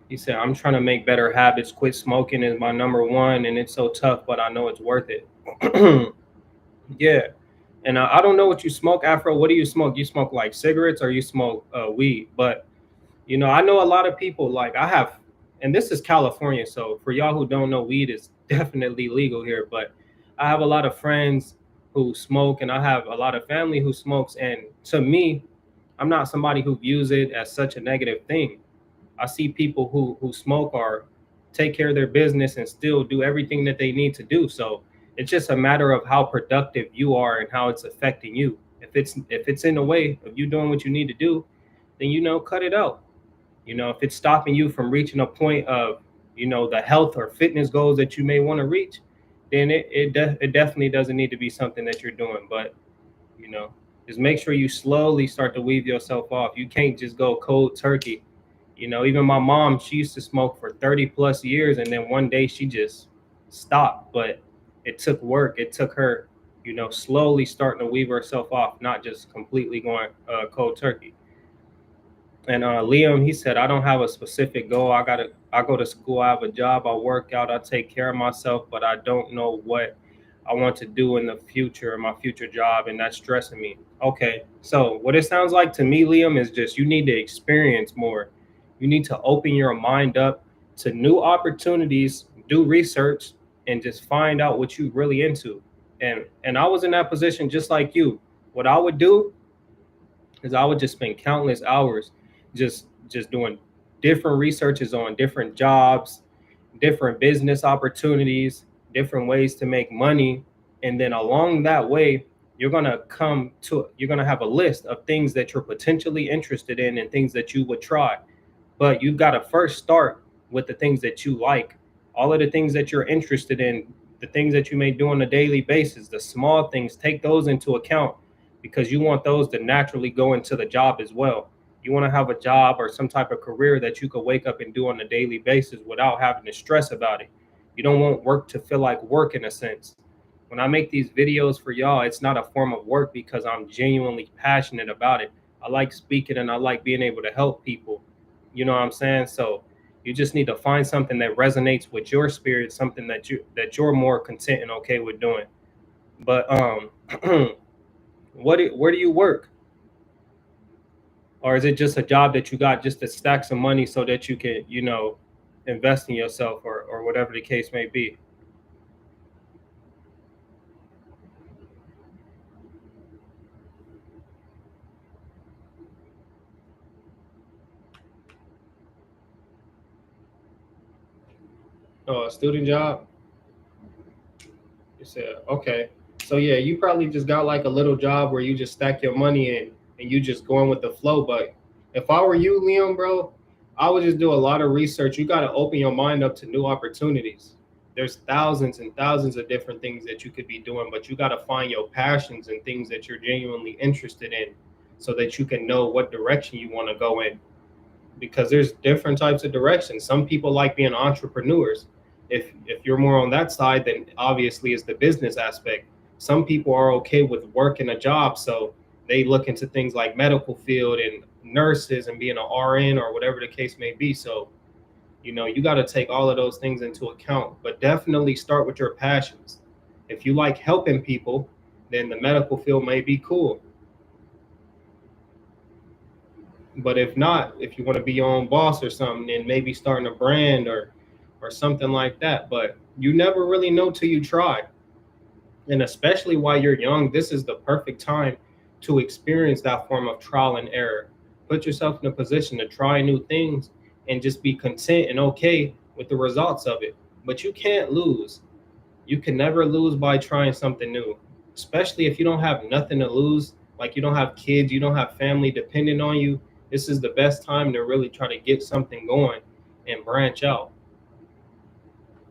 he said, "I'm trying to make better habits. Quit smoking is my number one, and it's so tough, but I know it's worth it." Yeah, and I don't know what you smoke, Afro. What do you smoke? You smoke like cigarettes or you smoke weed? But I know a lot of people like I have, and this is California, so for y'all who don't know, weed is definitely legal here. But I have a lot of friends who smoke, and I have a lot of family who smokes. And to me, I'm not somebody who views it as such a negative thing. I see people who smoke or take care of their business and still do everything that they need to do. So it's just a matter of how productive you are and how it's affecting you. If it's in the way of you doing what you need to do, then cut it out. If it's stopping you from reaching a point of the health or fitness goals that you may want to reach, then it definitely doesn't need to be something that you're doing. But you know just make sure you slowly start to weave yourself off. You can't just go cold turkey. Even my mom, she used to smoke for 30 plus years, and then one day she just stopped. But it took work. It took her slowly starting to weave herself off, not just completely going cold turkey. And Liam, he said, I don't have a specific goal. I go to school, I have a job, I work out, I take care of myself, but I don't know what I want to do in the future, my future job, and that's stressing me. Okay. So what it sounds like to me, Liam, is just you need to experience more. You need to open your mind up to new opportunities, do research, and just find out what you really into. And I was in that position just like you. What I would do is I would just spend countless hours just doing different researches on different jobs, different business opportunities, different ways to make money, and then along that way you're going to have a list of things that you're potentially interested in and things that you would try. But you've got to first start with the things that you like, all of the things that you're interested in, the things that you may do on a daily basis, the small things, take those into account because you want those to naturally go into the job as well. You want to have a job or some type of career that you could wake up and do on a daily basis without having to stress about it. You don't want work to feel like work in a sense. When I make these videos for y'all, it's not a form of work because I'm genuinely passionate about it. I like speaking and I like being able to help people. You know what I'm saying? So you just need to find something that resonates with your spirit, something that you're more content and okay with doing. But where do you work? Or is it just a job that you got just to stack some money so that you can, invest in yourself or whatever the case may be? Oh, a student job? You said, okay. So yeah, you probably just got like a little job where you just stack your money in and you just going with the flow. But if I were you, Liam, bro, I would just do a lot of research. You got to open your mind up to new opportunities. There's thousands and thousands of different things that you could be doing, but you got to find your passions and things that you're genuinely interested in so that you can know what direction you want to go in, because there's different types of directions. Some people like being entrepreneurs. If you're more on that side, then obviously it's the business aspect. Some people are okay with working a job, so they look into things like medical field and nurses and being an RN or whatever the case may be. So you got to take all of those things into account, but definitely start with your passions. If you like helping people, then the medical field may be cool. But if not, if you want to be your own boss or something, then maybe starting a brand or something like that. But you never really know till you try. And especially while you're young, this is the perfect time to experience that form of trial and error. Put yourself in a position to try new things and just be content and okay with the results of it. But you can't lose. You can never lose by trying something new, especially if you don't have nothing to lose. Like you don't have kids, you don't have family depending on you. This is the best time to really try to get something going and branch out.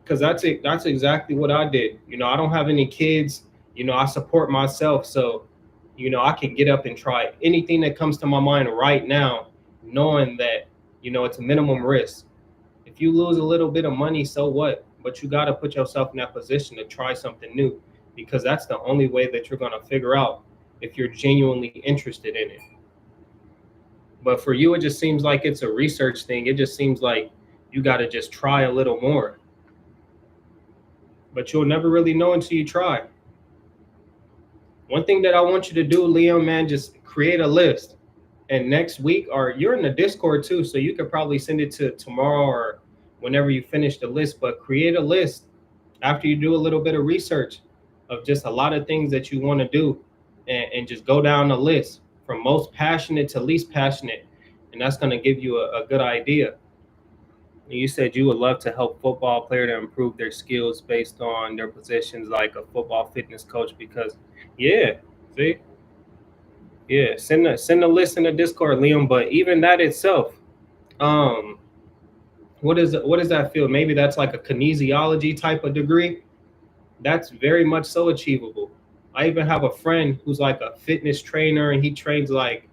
Because that's it. That's exactly what I did. I don't have any kids. I support myself, so I can get up and try anything that comes to my mind right now, knowing that it's a minimum risk. If you lose a little bit of money, so what? But you got to put yourself in that position to try something new, because that's the only way that you're going to figure out if you're genuinely interested in it. But for you, it just seems like it's a research thing. It just seems like you got to just try a little more. But you'll never really know until you try. One thing that I want you to do, Liam, man, just create a list. And next week, or you're in the Discord too, so you could probably send it to tomorrow or whenever you finish the list. But create a list after you do a little bit of research of just a lot of things that you want to do, and just go down the list from most passionate to least passionate. And that's going to give you a good idea. You said you would love to help football player to improve their skills based on their positions, like a football fitness coach. Because, yeah, see, yeah, send a list in the Discord, Liam. But even that itself, um, what does that feel? Maybe that's like a kinesiology type of degree. That's very much so achievable. I even have a friend who's like a fitness trainer, and he trains like,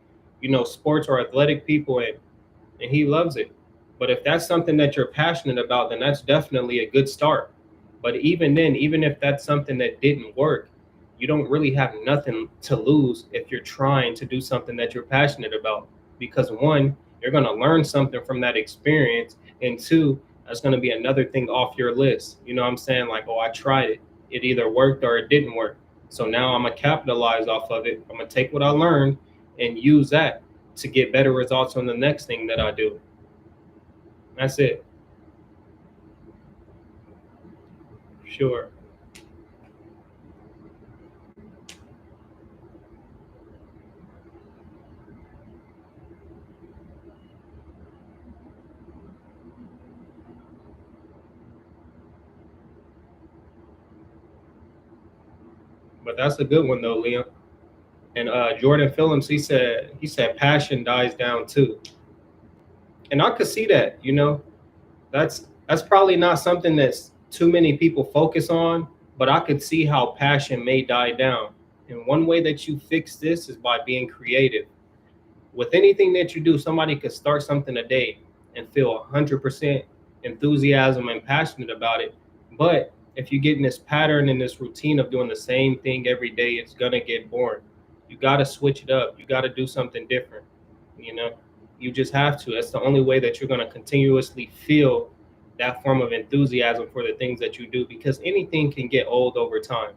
sports or athletic people, and he loves it. But if that's something that you're passionate about, then that's definitely a good start. But even then, even if that's something that didn't work, you don't really have nothing to lose if you're trying to do something that you're passionate about. Because one, you're going to learn something from that experience. And two, that's going to be another thing off your list. You know what I'm saying? Like, oh, I tried it. It either worked or it didn't work. So now I'm going to capitalize off of it. I'm going to take what I learned and use that to get better results on the next thing that I do. That's it. Sure. But that's a good one though, Liam. And Jordan Phillips, he said passion dies down too. And I could see that, that's probably not something that's too many people focus on, but I could see how passion may die down. And one way that you fix this is by being creative. With anything that you do, somebody could start something today and feel 100% enthusiasm and passionate about it. But if you get in this pattern and this routine of doing the same thing every day, it's going to get boring. You got to switch it up. You got to do something different. You know, you just have to. That's the only way that you're going to continuously feel that form of enthusiasm for the things that you do, because anything can get old over time.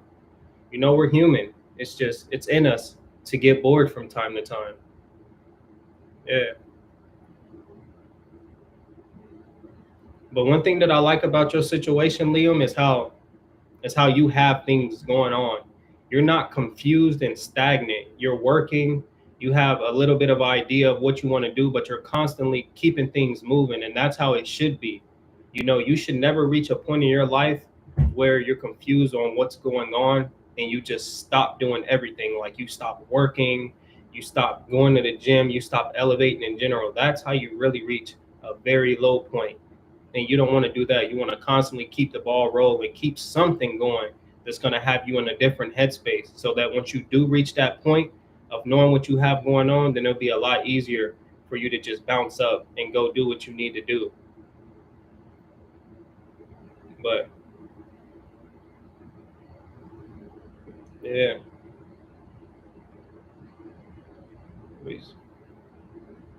We're human. It's in us to get bored from time to time. Yeah. But one thing that I like about your situation, Liam, is how you have things going on. You're not confused and stagnant. You're working. You have a little bit of idea of what you want to do, but you're constantly keeping things moving, and that's how it should be. You should never reach a point in your life where you're confused on what's going on and you just stop doing everything. Like you stop working, you stop going to the gym, you stop elevating in general. That's how you really reach a very low point. And you don't want to do that. You want to constantly keep the ball rolling, keep something going that's going to have you in a different headspace, so that once you do reach that point of knowing what you have going on, then it'll be a lot easier for you to just bounce up and go do what you need to do. But yeah, please.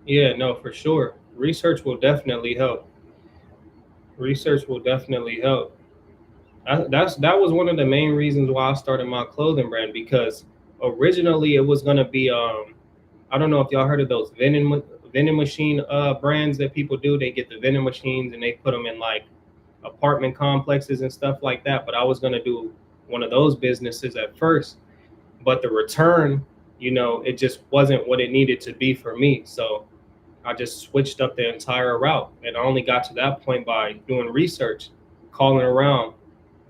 Yeah, no, for sure. Research will definitely help. Research will definitely help. That was one of the main reasons why I started my clothing brand, because originally it was gonna be I don't know if y'all heard of those vending machine brands that people do. They get the vending machines and they put them in like apartment complexes and stuff like that. But I was gonna do one of those businesses at first, but the return, it just wasn't what it needed to be for me. So I just switched up the entire route, and I only got to that point by doing research, calling around,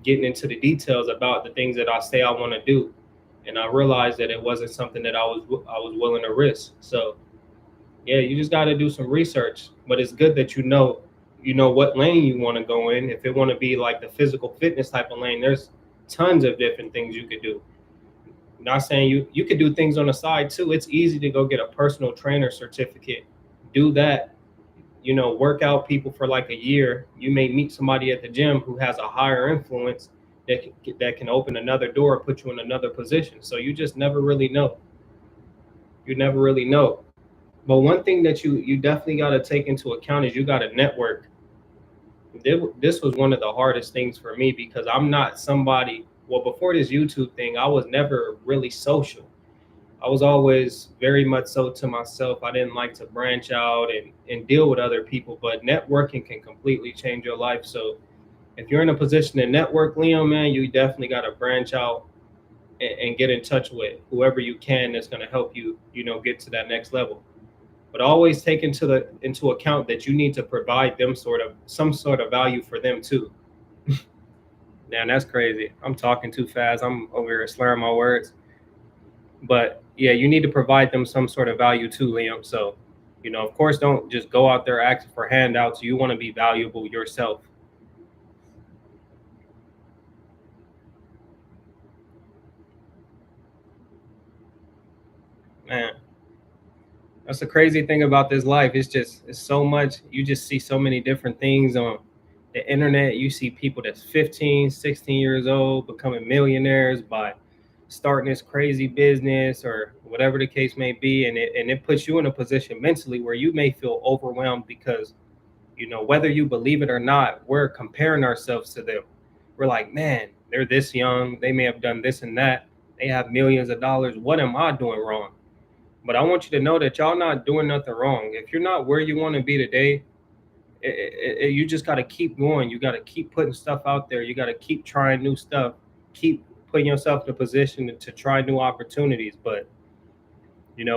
getting into the details about the things that I say I want to do. And I realized that it wasn't something that I was willing to risk. So yeah, you just got to do some research. But it's good that you know what lane you want to go in. If it want to be like the physical fitness type of lane, there's tons of different things you could do. Not saying you could do things on the side too. It's easy to go get a personal trainer certificate. Do that, work out people for like a year. You may meet somebody at the gym who has a higher influence that can open another door, put you in another position. So you just never really know. You never really know. But one thing that you definitely got to take into account is you got to network. This was one of the hardest things for me because I'm not somebody. Well, before this YouTube thing, I was never really social. I was always very much so to myself. I didn't like to branch out and deal with other people, but networking can completely change your life. So if you're in a position to network, Liam, man, you definitely got to branch out and get in touch with whoever you can that's going to help you, get to that next level. But always take into account that you need to provide them some sort of value for them too. Man, that's crazy. I'm talking too fast. I'm over here slurring my words. But yeah, you need to provide them some sort of value too, Liam. So, of course, don't just go out there asking for handouts. You want to be valuable yourself. Man, that's the crazy thing about this life. It's so much. You just see so many different things on the internet. You see people that's 15, 16 years old becoming millionaires by starting this crazy business or whatever the case may be. And it puts you in a position mentally where you may feel overwhelmed because, whether you believe it or not, we're comparing ourselves to them. We're like, man, they're this young. They may have done this and that. They have millions of dollars. What am I doing wrong? But I want you to know that y'all not doing nothing wrong. If you're not where you want to be today, you just got to keep going. You got to keep putting stuff out there. You got to keep trying new stuff. Keep putting yourself in a position to try new opportunities. But,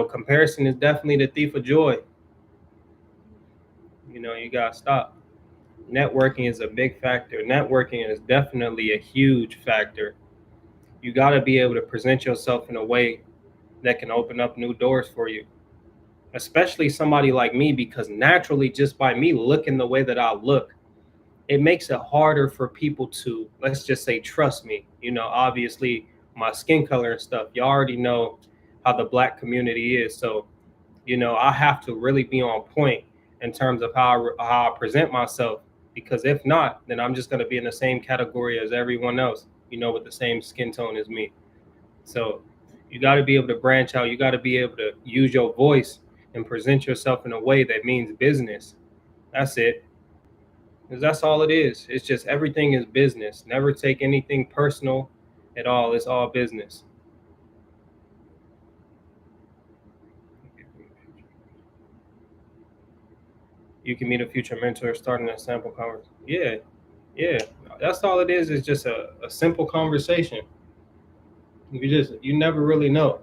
comparison is definitely the thief of joy. You got to stop. Networking is a big factor. Networking is definitely a huge factor. You got to be able to present yourself in a way that can open up new doors for you, especially somebody like me, because naturally, just by me looking the way that I look, it makes it harder for people to, let's just say, trust me. Obviously, my skin color and stuff, you already know how the Black community is. So, I have to really be on point in terms of how I present myself, because if not, then I'm just going to be in the same category as everyone else, with the same skin tone as me. So you got to be able to branch out. You got to be able to use your voice and present yourself in a way that means business. That's it. Because that's all it is. It's just everything is business. Never take anything personal at all. It's all business. You can meet a future mentor starting a sample conversation. Yeah, yeah. That's all it is just a simple conversation. You never really know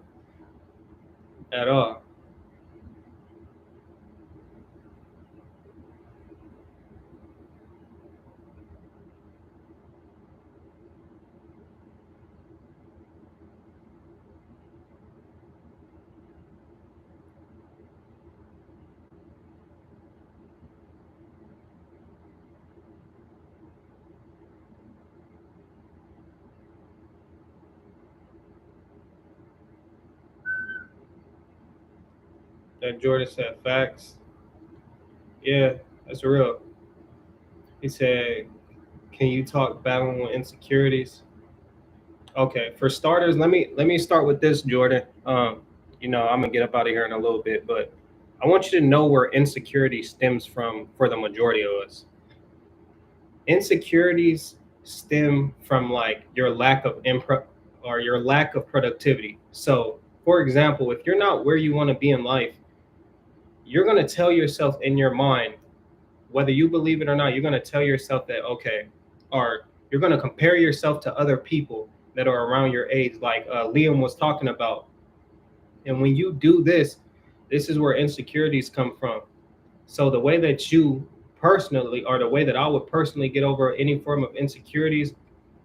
at all. That Jordan said facts. Yeah, that's real. He said, "Can you talk battling with insecurities?" Okay, for starters, let me start with this, Jordan. I'm gonna get up out of here in a little bit, but I want you to know where insecurity stems from for the majority of us. Insecurities stem from like your lack of or your lack of productivity. So, for example, if you're not where you want to be in life, you're gonna tell yourself in your mind, whether you believe it or not, you're gonna tell yourself that okay, or you're gonna compare yourself to other people that are around your age, like Liam was talking about. And when you do this, this is where insecurities come from. So the way that you personally, or the way that I would personally get over any form of insecurities,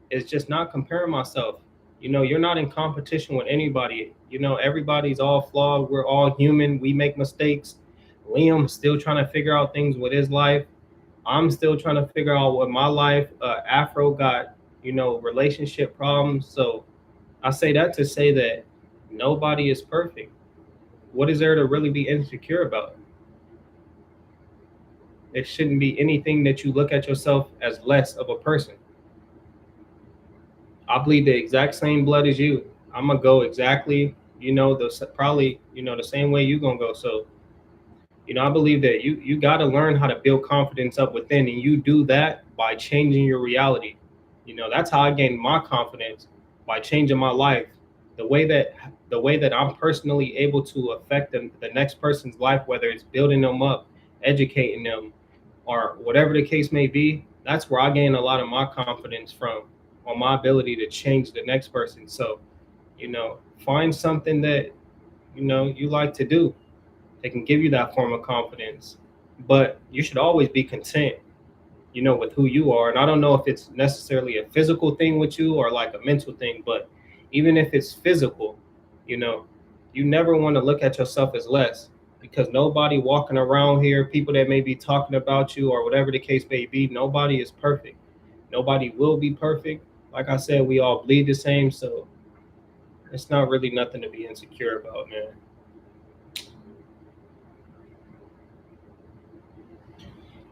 is just not comparing myself. You're not in competition with anybody. Everybody's all flawed. We're all human. We make mistakes. Liam's still trying to figure out things with his life. I'm still trying to figure out what my life. Afro got, relationship problems. So I say that to say that Nobody is perfect. What is there to really be insecure about? It shouldn't be anything that you look at yourself as less of a person. I bleed the exact same blood as you. I'm gonna go exactly, probably, the same way you gonna go. So, I believe that you got to learn how to build confidence up within, and you do that by changing your reality. That's how I gained my confidence, by changing my life. The way that I'm personally able to affect the next person's life, whether it's building them up, educating them, or whatever the case may be. That's where I gain a lot of my confidence from, on my ability to change the next person. So, find something that you like to do. They can give you that form of confidence, but you should always be content, with who you are. And I don't know if it's necessarily a physical thing with you or like a mental thing, but even if it's physical, you know, you never want to look at yourself as less, because nobody walking around here, people that may be talking about you or whatever the case may be, nobody is perfect. Nobody will be perfect. Like I said, we all bleed the same. So it's not really nothing to be insecure about, man.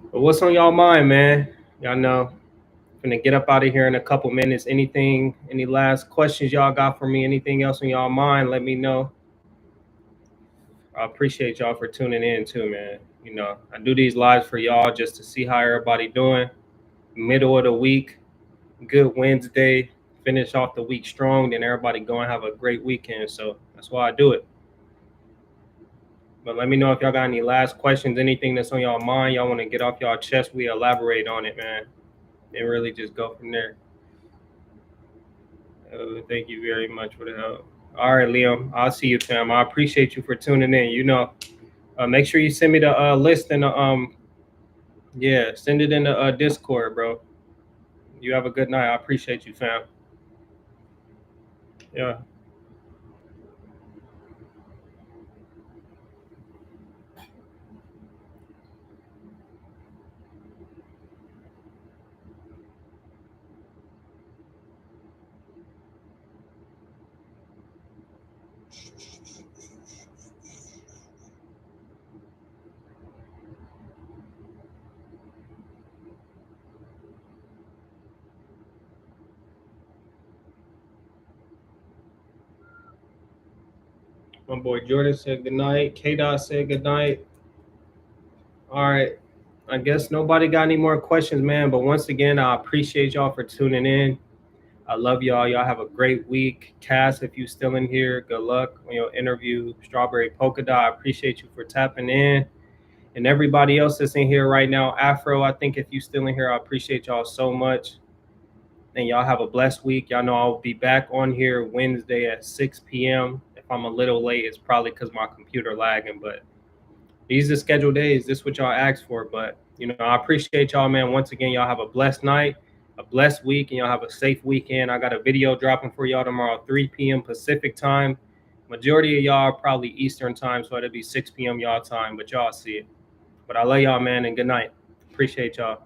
But what's on y'all mind, man? Y'all know, gonna get up out of here in a couple minutes. Any last questions y'all got for me? Anything else on y'all mind? Let me know. I appreciate y'all for tuning in too, man. I do these lives for y'all just to see how everybody doing. Middle of the week, good Wednesday. Finish off the week strong, then everybody go and have a great weekend. So that's why I do it. But let me know if y'all got any last questions, anything that's on y'all mind, y'all want to get off y'all chest. We elaborate on it, man, and really just go from there. Thank you very much for the help. All right, Liam. I'll see you, fam. I appreciate you for tuning in. Make sure you send me the list and yeah, send it in the Discord, bro. You have a good night. I appreciate you, fam. Yeah. My boy Jordan said good night. K Dot said good night. All right. I guess nobody got any more questions, man. But once again, I appreciate y'all for tuning in. I love y'all. Y'all have a great week. Cass, if you still in here, good luck on your interview. Strawberry Polka Dot, I appreciate you for tapping in. And everybody else that's in here right now, Afro, I think if you still in here, I appreciate y'all so much. And y'all have a blessed week. Y'all know I'll be back on here Wednesday at 6 p.m. If I'm a little late, it's probably because my computer lagging. But these are scheduled days. This is what y'all asked for. But, I appreciate y'all, man. Once again, y'all have a blessed night, a blessed week, and y'all have a safe weekend. I got a video dropping for y'all tomorrow, 3 p.m. Pacific time. Majority of y'all are probably Eastern time, so it'll be 6 p.m. y'all time, but y'all see it. But I love y'all, man, and good night. Appreciate y'all.